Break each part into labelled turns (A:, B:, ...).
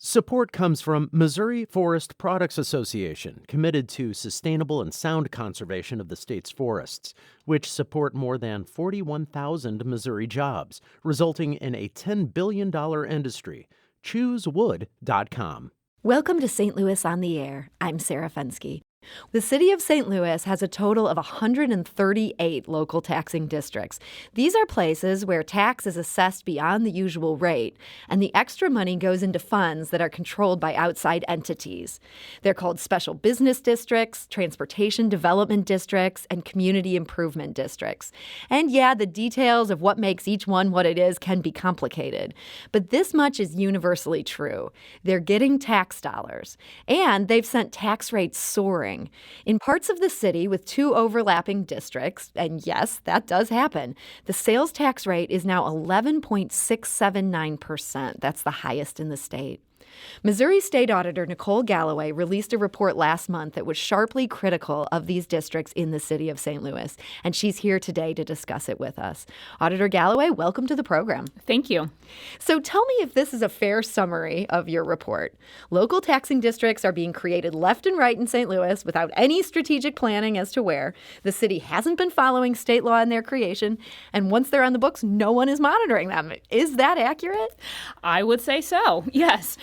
A: Support comes from Missouri Forest Products Association, committed to sustainable and sound conservation of the state's forests, which support more than 41,000 Missouri jobs, resulting in a $10 billion industry. ChooseWood.com.
B: Welcome to St. Louis on the Air. I'm Sarah Fenske. The city of St. Louis has a total of 138 local taxing districts. These are places where tax is assessed beyond the usual rate, and the extra money goes into funds that are controlled by outside entities. They're called special business districts, transportation development districts, and community improvement districts. And yeah, the details of what makes each one what it is can be complicated. But this much is universally true. They're getting tax dollars, and they've sent tax rates soaring. In parts of the city with two overlapping districts, and yes, that does happen, the sales tax rate is now 11.679%. That's the highest in the state. Missouri State Auditor Nicole Galloway released a report last month that was sharply critical of these districts in the city of St. Louis, and she's here today to discuss it with us. Auditor Galloway, welcome to the program.
C: Thank you.
B: So tell me if this is a fair summary of your report. Local taxing districts are being created left and right in St. Louis without any strategic planning as to where. The city hasn't been following state law in their creation, and once they're on the books, no one is monitoring them. Is that accurate?
C: I would say so, yes.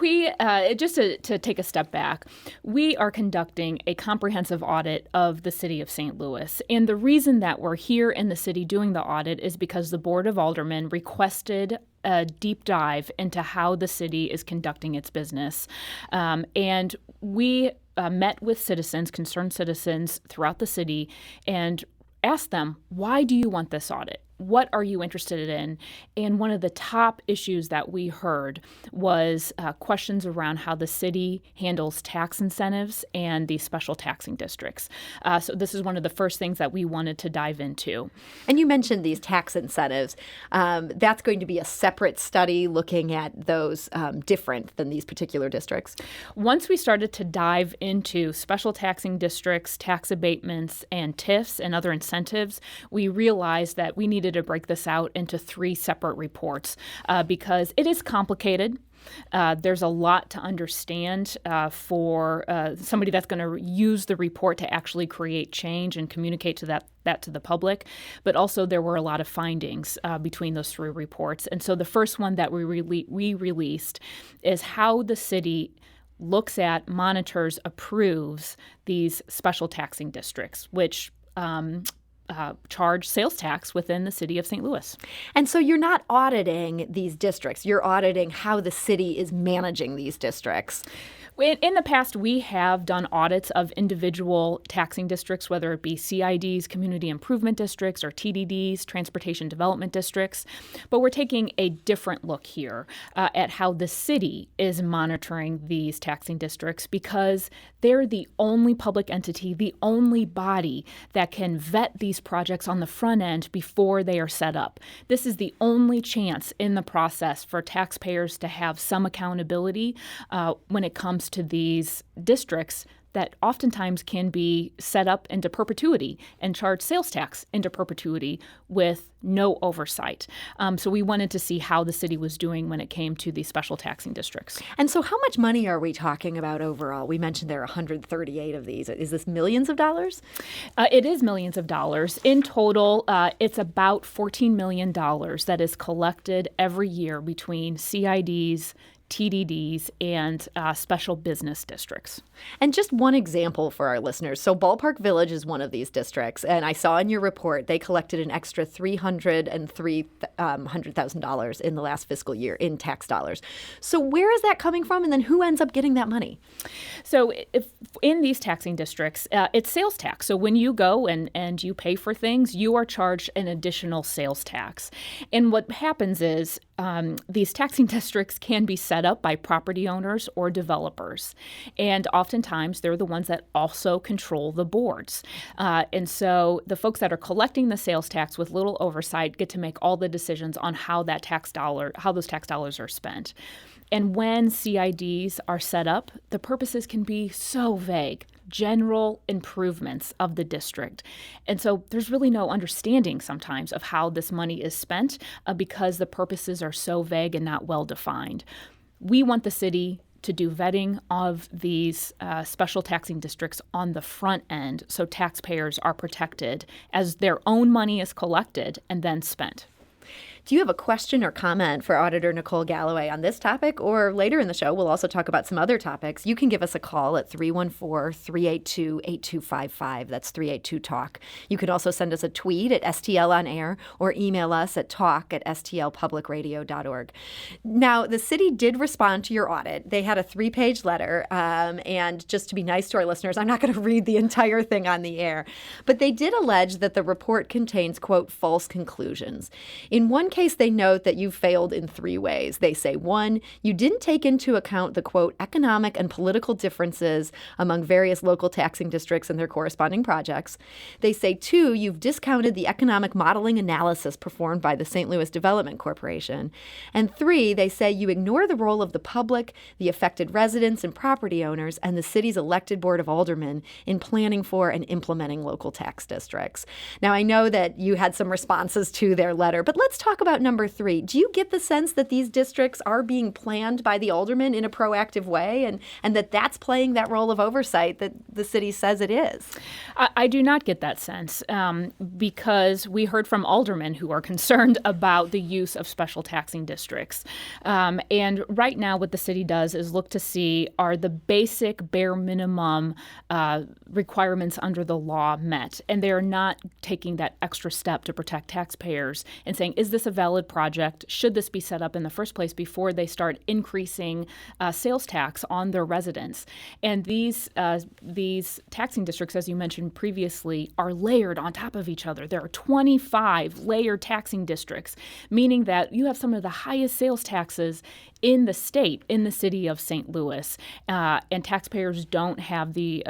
C: We, just to take a step back, we are conducting a comprehensive audit of the city of St. Louis. And the reason that we're here in the city doing the audit is because the Board of Aldermen requested a deep dive into how the city is conducting its business. And we met with citizens, concerned citizens throughout the city, and asked them, why do you want this audit? What are you interested in? And one of the top issues that we heard was questions around how the city handles tax incentives and the special taxing districts. So this is one of the first things that we wanted to dive into.
B: And you mentioned these tax incentives. That's going to be a separate study looking at those different than these particular districts.
C: Once we started to dive into special taxing districts, tax abatements, and TIFs and other incentives, we realized that we needed to break this out into three separate reports because it is complicated. There's a lot to understand for somebody that's going to use the report to actually create change and communicate to that to the public. But also there were a lot of findings between those three reports. And so the first one that we released is how the city looks at, monitors, approves these special taxing districts, which charge sales tax within the city of St. Louis.
B: And so you're not auditing these districts. You're auditing how the city is managing these districts.
C: In the past, we have done audits of individual taxing districts, whether it be CIDs, community improvement districts, or TDDs, transportation development districts. But we're taking a different look here at how the city is monitoring these taxing districts because they're the only public entity, the only body that can vet these projects on the front end before they are set up. This is the only chance in the process for taxpayers to have some accountability when it comes to these districts that oftentimes can be set up into perpetuity and charge sales tax into perpetuity with no oversight. So we wanted to see how the city was doing when it came to these special taxing districts.
B: And so how much money are we talking about overall? We mentioned there are 138 of these. Is this millions of dollars?
C: It is millions of dollars. In total, it's about $14 million that is collected every year between CIDs, TDDs, and special business districts.
B: And just one example for our listeners. So Ballpark Village is one of these districts, and I saw in your report they collected an extra $303,000 in the last fiscal year in tax dollars. So where is that coming from, and then who ends up getting that money?
C: So if in these taxing districts, it's sales tax. So when you go and you pay for things, you are charged an additional sales tax. And what happens is these taxing districts can be set up by property owners or developers. And oftentimes, they're the ones that also control the boards. And so the folks that are collecting the sales tax with little oversight get to make all the decisions on how those tax dollars are spent. And when CIDs are set up, the purposes can be so vague. General improvements of the district. And so there's really no understanding sometimes of how this money is spent because the purposes are so vague and not well defined. We want the city to do vetting of these special taxing districts on the front end so taxpayers are protected as their own money is collected and then spent.
B: Do you have a question or comment for Auditor Nicole Galloway on this topic? Or later in the show, we'll also talk about some other topics. You can give us a call at 314-382-8255. That's 382-TALK. You can also send us a tweet at STL on air or email us at talk@stlpublicradio.org. Now, the city did respond to your audit. They had a 3-page letter. And just to be nice to our listeners, I'm not going to read the entire thing on the air. But they did allege that the report contains, quote, false conclusions. In one case, they note that you failed in 3 ways. They say, 1, you didn't take into account the, quote, economic and political differences among various local taxing districts and their corresponding projects. They say, 2, you've discounted the economic modeling analysis performed by the St. Louis Development Corporation. And 3, they say you ignore the role of the public, the affected residents and property owners, and the city's elected board of aldermen in planning for and implementing local tax districts. Now, I know that you had some responses to their letter, but let's talk about number 3. Do you get the sense that these districts are being planned by the aldermen in a proactive way and that that's playing that role of oversight that the city says it is?
C: I do not get that sense because we heard from aldermen who are concerned about the use of special taxing districts. And right now what the city does is look to see, are the basic bare minimum requirements under the law met? And they're not taking that extra step to protect taxpayers and saying, is this a valid project? Should this be set up in the first place before they start increasing sales tax on their residents? And these taxing districts, as you mentioned previously, are layered on top of each other. There are 25 layered taxing districts, meaning that you have some of the highest sales taxes in the state, in the city of St. Louis, and taxpayers don't have the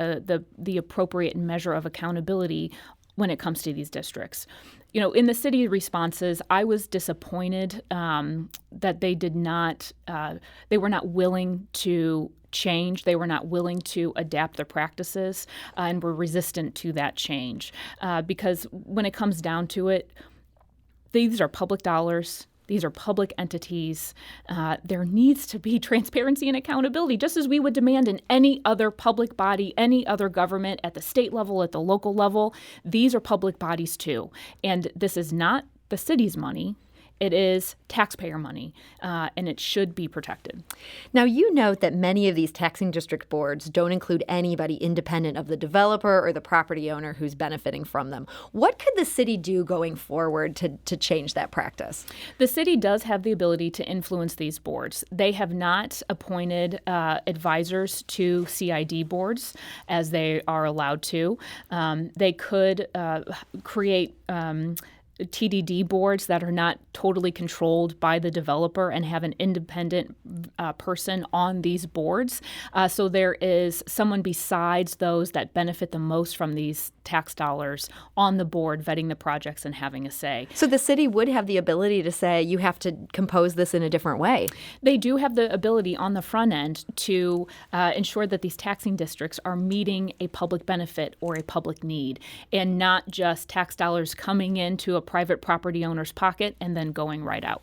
C: appropriate measure of accountability when it comes to these districts. You know, in the city responses, I was disappointed that they were not willing to change. They were not willing to adapt their practices and were resistant to that change. Because when it comes down to it, these are public dollars. These are public entities. There needs to be transparency and accountability, just as we would demand in any other public body, any other government at the state level, at the local level. These are public bodies too. And this is not the city's money. It is taxpayer money, and it should be protected.
B: Now, you note that many of these taxing district boards don't include anybody independent of the developer or the property owner who's benefiting from them. What could the city do going forward to change that practice?
C: The city does have the ability to influence these boards. They have not appointed advisors to CID boards as they are allowed to. They could create TDD boards that are not totally controlled by the developer and have an independent person on these boards. So there is someone besides those that benefit the most from these tax dollars on the board vetting the projects and having a say.
B: So the city would have the ability to say, you have to compose this in a different way.
C: They do have the ability on the front end to ensure that these taxing districts are meeting a public benefit or a public need and not just tax dollars coming into a private property owner's pocket and then going right out.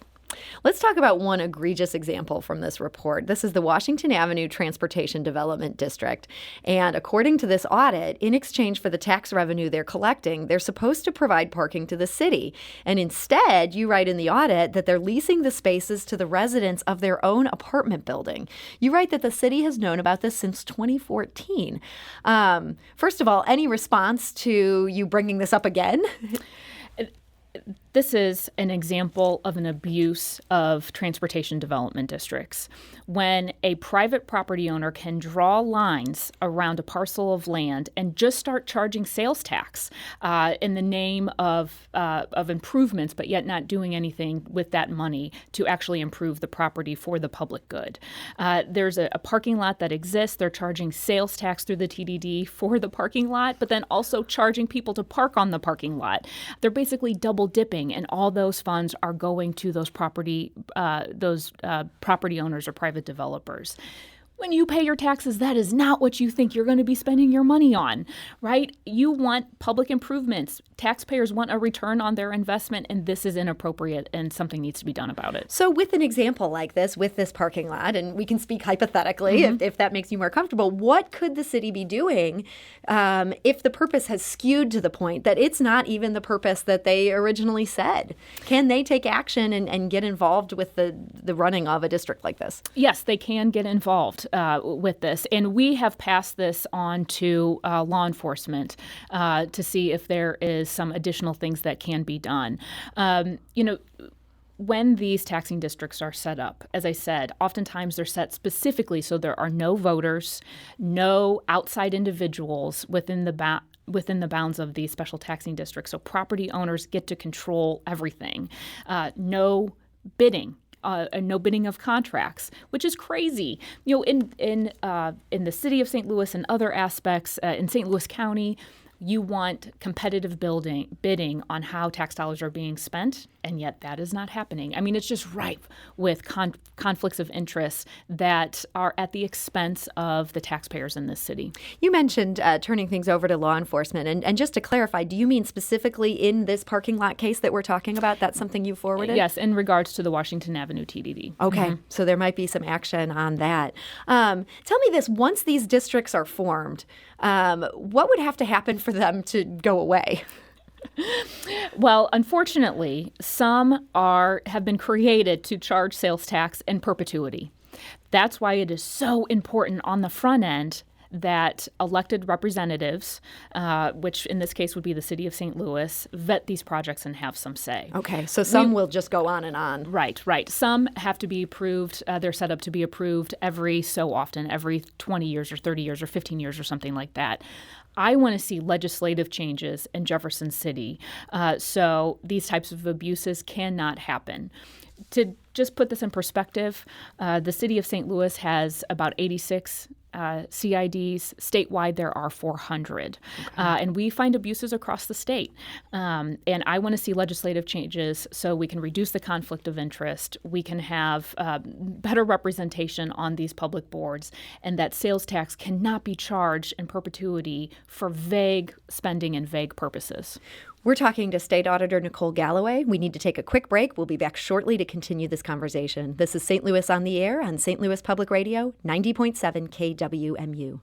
B: Let's talk about one egregious example from this report. This is the Washington Avenue Transportation Development District. And according to this audit, in exchange for the tax revenue they're collecting, they're supposed to provide parking to the city. And instead, you write in the audit that they're leasing the spaces to the residents of their own apartment building. You write that the city has known about this since 2014. First of all, any response to you bringing this up again?
C: This is an example of an abuse of transportation development districts. When a private property owner can draw lines around a parcel of land and just start charging sales tax in the name of improvements, but yet not doing anything with that money to actually improve the property for the public good. There's a parking lot that exists. They're charging sales tax through the TDD for the parking lot, but then also charging people to park on the parking lot. They're basically double dipping, and all those funds are going to those property owners or private developers. When you pay your taxes, that is not what you think you're going to be spending your money on, right? You want public improvements. Taxpayers want a return on their investment, and this is inappropriate, and something needs to be done about it.
B: So with an example like this, with this parking lot, and we can speak hypothetically if that makes you more comfortable, what could the city be doing if the purpose has skewed to the point that it's not even the purpose that they originally said? Can they take action and get involved with the running of a district like this?
C: Yes, they can get involved with this. And we have passed this on to law enforcement to see if there is some additional things that can be done. When these taxing districts are set up, as I said, oftentimes they're set specifically so there are no voters, no outside individuals within the bounds of these special taxing districts. So property owners get to control everything. No bidding. No bidding of contracts, which is crazy. In the city of St. Louis and other aspects in St. Louis County, you want competitive bidding on how tax dollars are being spent, and yet that is not happening. I mean, it's just rife with conflicts of interest that are at the expense of the taxpayers in this city.
B: You mentioned turning things over to law enforcement. And just to clarify, do you mean specifically in this parking lot case that we're talking about? That's something you forwarded?
C: Yes, in regards to the Washington Avenue TDD.
B: Okay, so there might be some action on that. Tell me this, once these districts are formed, what would have to happen for them to go away?
C: Well, unfortunately, some have been created to charge sales tax in perpetuity. That's why it is so important on the front end that elected representatives, which in this case would be the city of St. Louis, vet these projects and have some say.
B: Okay, so some will just go on and on.
C: Right. Some have to be approved. They're set up to be approved every so often, every 20 years or 30 years or 15 years or something like that. I want to see legislative changes in Jefferson City so these types of abuses cannot happen. To just put this in perspective, the city of St. Louis has about 86 CIDs. Statewide, there are 400. Okay. And we find abuses across the state. And I want to see legislative changes so we can reduce the conflict of interest, we can have better representation on these public boards, and that sales tax cannot be charged in perpetuity for vague spending and vague purposes.
B: We're talking to State Auditor Nicole Galloway. We need to take a quick break. We'll be back shortly to continue this conversation. This is St. Louis on the Air on St. Louis Public Radio, 90.7 KWMU.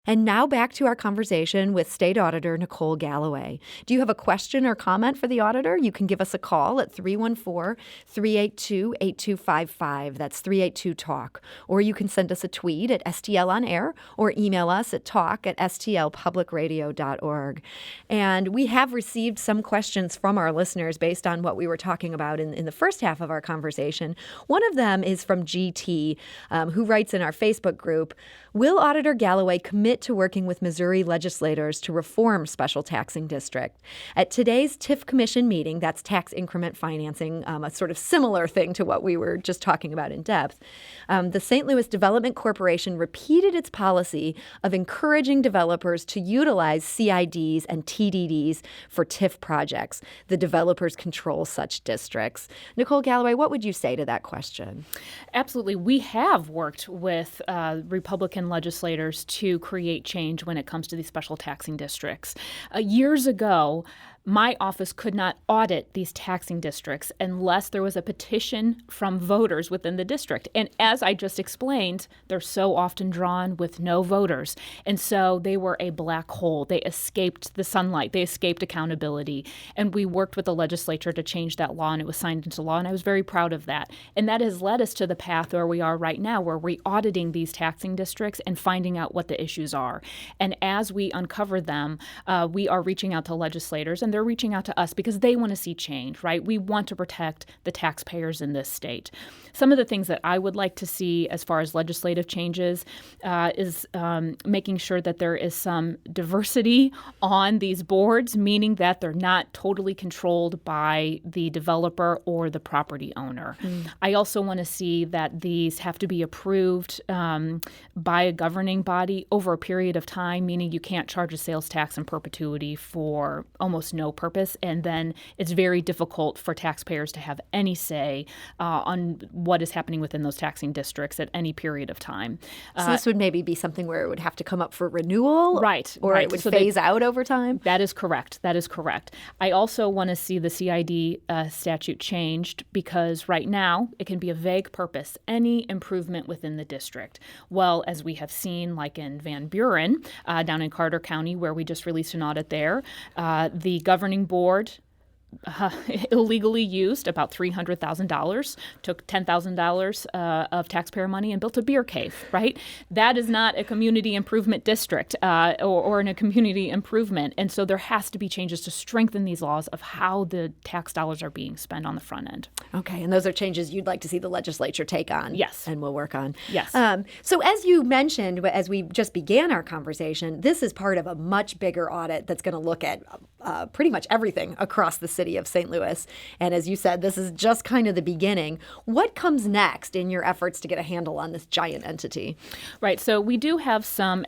B: And now back to our conversation with State Auditor Nicole Galloway. Do you have a question or comment for the auditor? You can give us a call at 314-382-8255. That's 382-TALK. Or you can send us a tweet at STL on Air or email us at talk@stlpublicradio.org. And we have received some questions from our listeners based on what we were talking about in the first half of our conversation. One of them is from GT, who writes in our Facebook group, will Auditor Galloway commit to working with Missouri legislators to reform special taxing district? At today's TIF Commission meeting, that's tax increment financing, a sort of similar thing to what we were just talking about in depth, the St. Louis Development Corporation repeated its policy of encouraging developers to utilize CIDs and TDDs for TIF projects. The developers control such districts. Nicole Galloway, what would you say to that question?
C: Absolutely. We have worked with Republican legislators to create change when it comes to these special taxing districts. Years ago, my office could not audit these taxing districts unless there was a petition from voters within the district. And as I just explained, they're so often drawn with no voters. And so they were a black hole. They escaped the sunlight. They escaped accountability. And we worked with the legislature to change that law, and it was signed into law, and I was very proud of that. And that has led us to the path where we are right now, where we're auditing these taxing districts and finding out what the issues are. And as we uncover them, we are reaching out to legislators, and they're reaching out to us because they want to see change, right? We want to protect the taxpayers in this state. Some of the things that I would like to see as far as legislative changes is making sure that there is some diversity on these boards, meaning that they're not totally controlled by the developer or the property owner. I also want to see that these have to be approved by a governing body over a period of time, meaning you can't charge a sales tax in perpetuity for almost no no purpose, and then it's very difficult for taxpayers to have any say on what is happening within those taxing districts at any period of time.
B: So this would maybe be something where it would have to come up for renewal?
C: Right.
B: Or it would phase out over time?
C: That is correct. That is correct. I also want to see the CID statute changed because right now it can be a vague purpose, any improvement within the district. Well, as we have seen, like in Van Buren, down in Carter County, where we just released an audit there, the governing board illegally used about $300,000, took $10,000 of taxpayer money and built a beer cave, right? That is not a community improvement district or in a community improvement. And so there has to be changes to strengthen these laws of how the tax dollars are being spent on the front end.
B: Okay, and those are changes you'd like to see the legislature take on.
C: Yes.
B: And we'll work on.
C: Yes.
B: So as you mentioned, as we just began our conversation, this is part of a much bigger audit that's going to look at pretty much everything across the city of St. Louis. And as you said, this is just kind of the beginning. What comes next in your efforts to get a handle on this giant entity?
C: Right. So we do have some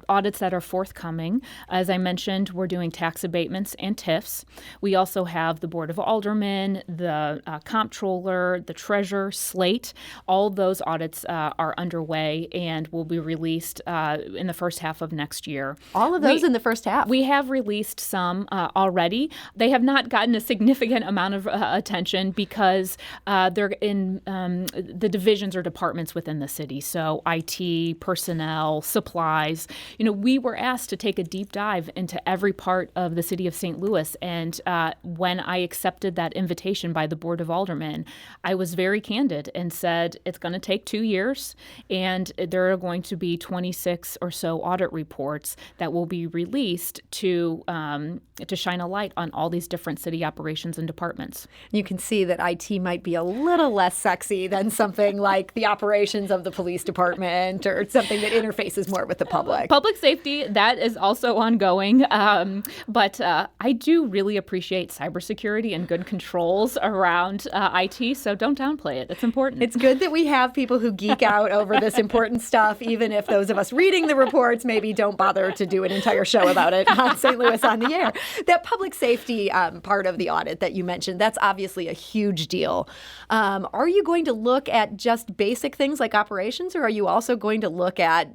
C: audits that are forthcoming. As I mentioned, we're doing tax abatements and TIFs. We also have the Board of Aldermen, the comptroller, the treasurer, slate. All of those audits are underway and will be released in the first half of next year.
B: All of those in the first half?
C: We have released some already. They have not gotten a significant amount of attention because they're in the divisions or departments within the city. So IT, personnel, supplies. We were asked to take a deep dive into every part of the city of St. Louis. And when I accepted that invitation by the Board of Aldermen, I was very candid and said it's going to take 2 years, and there are going to be 26 or so audit reports that will be released to shine a light on all these different city operations and departments.
B: You can see that IT might be a little less sexy than something like the operations of the police department or something that interfaces more with the public.
C: Public safety, that is also ongoing. But I do really appreciate cybersecurity and good controls around IT, so don't downplay it. It's important.
B: It's good that we have people who geek out over this important stuff, even if those of us reading the reports maybe don't bother to do an entire show about it on St. Louis on the Air. That public safety part of the audit that you mentioned, that's obviously a huge deal. Are you going to look at just basic things like operations, or are you also going to look at,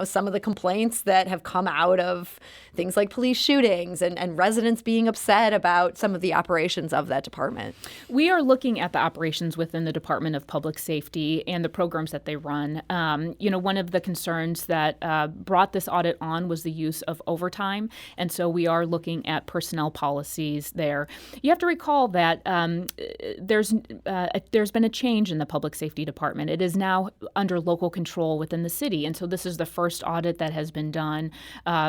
B: some of the complaints that have come out of things like police shootings and residents being upset about some of the operations of that department?
C: We are looking at the operations within the Department of Public Safety and the programs that they run. One of the concerns that brought this audit on was the use of overtime, and so we are looking at personnel policies there. You have to recall that there's been a change in the Public Safety Department. It is now under local control within the city, and so this is the first audit that has been done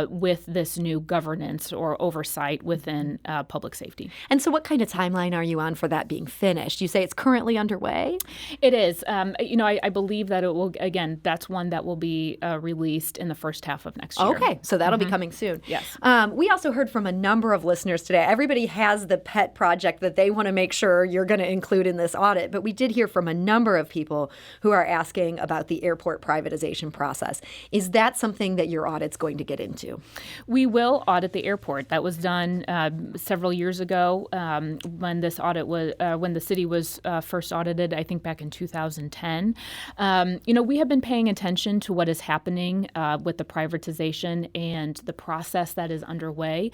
C: with this new governance or oversight within public safety.
B: And so what kind of timeline are you on for that being finished? You say it's currently underway?
C: It is. I believe that it will, again, that's one that will be released in the first half of next year.
B: Okay, so that'll be coming soon.
C: Yes.
B: We also heard from a number of listeners today. Everybody has the pet project that they want to make sure you're going to include in this audit, but we did hear from a number of people who are asking about the airport privatization process. Is that something that your audit's going to get into?
C: We will audit the airport. That was done several years ago when this audit was when the city was first audited, I think back in 2010. We have been paying attention to what is happening with the privatization and the process that is underway.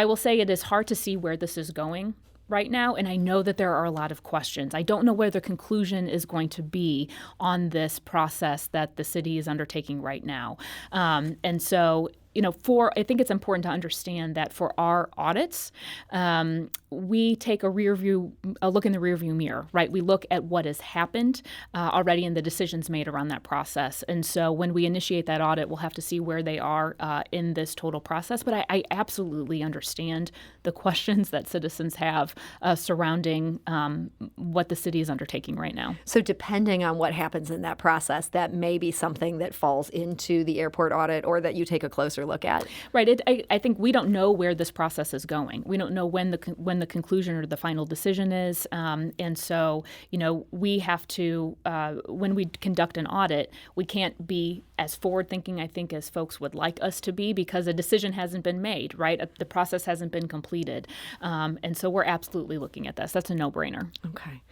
C: I will say it is hard to see where this is going right now, and I know that there are a lot of questions. I don't know where the conclusion is going to be on this process that the city is undertaking right now. And so I think it's important to understand that for our audits, we take a look in the rearview mirror, right? We look at what has happened already and the decisions made around that process. And so when we initiate that audit, we'll have to see where they are in this total process. But I absolutely understand the questions that citizens have surrounding what the city is undertaking right now.
B: So depending on what happens in that process, that may be something that falls into the airport audit or that you take a closer closer look at?
C: Right. I think we don't know where this process is going. We don't know when the conclusion or the final decision is. And so, we have to, when we conduct an audit, we can't be as forward-thinking, I think, as folks would like us to be because a decision hasn't been made, right? The process hasn't been completed. And so we're absolutely looking at this. That's a no-brainer.
B: Okay.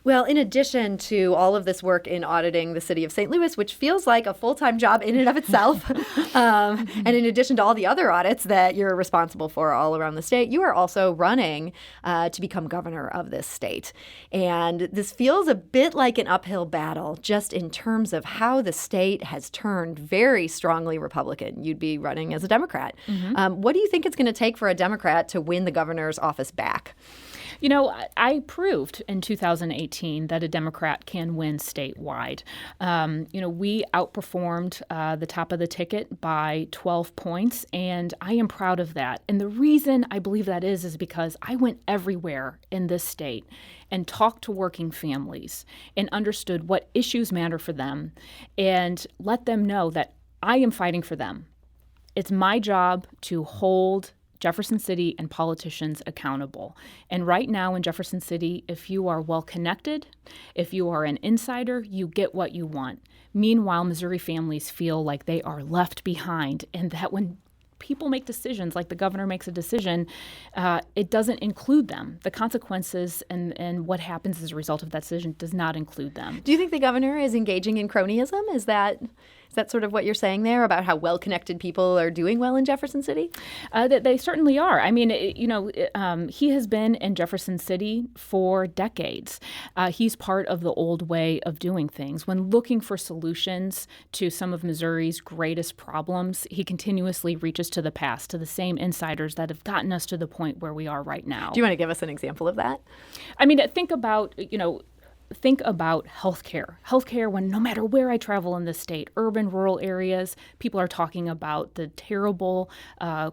B: Well, in addition to all of this work in auditing the city of St. Louis, which feels like a full-time job in and of itself, and in addition to all the other audits that you're responsible for all around the state, you are also running to become governor of this state. And this feels a bit like an uphill battle just in terms of how the state has turned very strongly Republican. You'd be running as a Democrat. What do you think it's going to take for a Democrat to win the governor's office back?
C: I proved in 2018 that a Democrat can win statewide. We outperformed the top of the ticket by 12 points, and I am proud of that. And the reason I believe that is because I went everywhere in this state and talked to working families and understood what issues matter for them and let them know that I am fighting for them. It's my job to hold Jefferson City and politicians accountable. And right now in Jefferson City, if you are well connected, if you are an insider, you get what you want. Meanwhile, Missouri families feel like they are left behind and that when people make decisions, like the governor makes a decision, it doesn't include them. The consequences and what happens as a result of that decision does not include them.
B: Do you think the governor is engaging in cronyism? Is that sort of what you're saying there about how well-connected people are doing well in Jefferson City?
C: They certainly are. I mean, he has been in Jefferson City for decades. He's part of the old way of doing things. When looking for solutions to some of Missouri's greatest problems, he continuously reaches to the past, to the same insiders that have gotten us to the point where we are right now.
B: Do you want to give us an example of that?
C: I mean, think about healthcare. Healthcare, when no matter where I travel in this state, urban, rural areas, people are talking about the terrible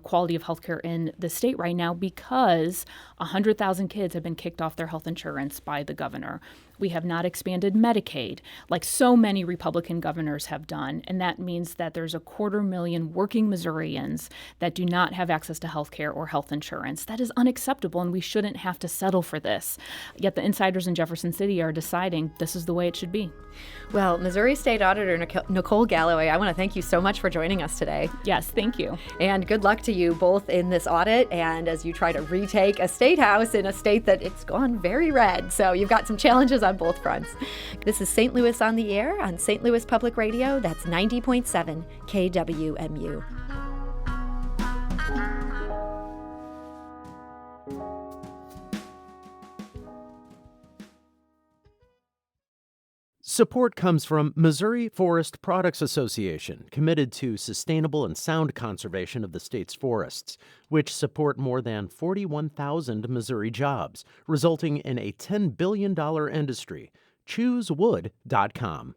C: quality of healthcare in the state right now because 100,000 kids have been kicked off their health insurance by the governor. We have not expanded Medicaid like so many Republican governors have done. And that means that there's 250,000 working Missourians that do not have access to health care or health insurance. That is unacceptable, and we shouldn't have to settle for this. Yet the insiders in Jefferson City are deciding this is the way it should be.
B: Well, Missouri State Auditor Nicole Galloway, I want to thank you so much for joining us today.
C: Yes, thank you.
B: And good luck to you both in this audit and as you try to retake a state house in a state that it's gone very red. So you've got some challenges on both fronts. This is St. Louis on the Air on St. Louis Public Radio. That's 90.7 KWMU.
A: Support comes from Missouri Forest Products Association, committed to sustainable and sound conservation of the state's forests, which support more than 41,000 Missouri jobs, resulting in a $10 billion industry. ChooseWood.com.